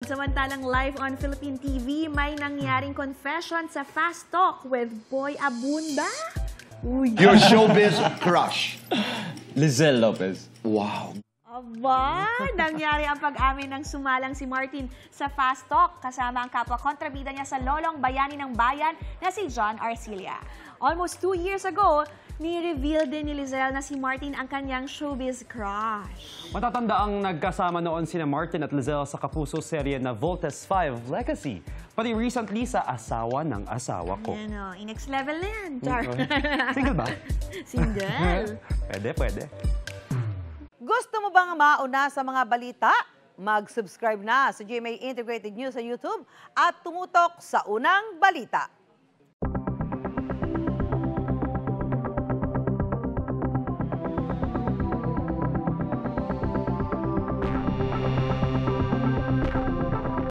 Samantalang live on Philippine TV, may nangyaring confession sa Fast Talk with Boy Abunda. Uy. Your showbiz crush. Lizelle Lopez. Wow. Aba, nangyari ang pag-amin ng sumalang si Martin sa Fast Talk kasama ang kapwa-kontrabida niya sa lolong bayani ng bayan na si John Arcilla. Almost 2 years ago, ni-reveal din ni Lizelle na si Martin ang kanyang showbiz crush. Matatanda ang nagkasama noon sina Martin at Lizelle sa kapuso serye na Voltes 5 Legacy. Pati recently sa Asawa ng Asawa Ko. Ano, next level na yan, Char. Single ba? Single. Pwede. Gusto mo bang mauna sa mga balita? Mag-subscribe na sa GMA Integrated News sa YouTube at tumutok sa Unang Balita.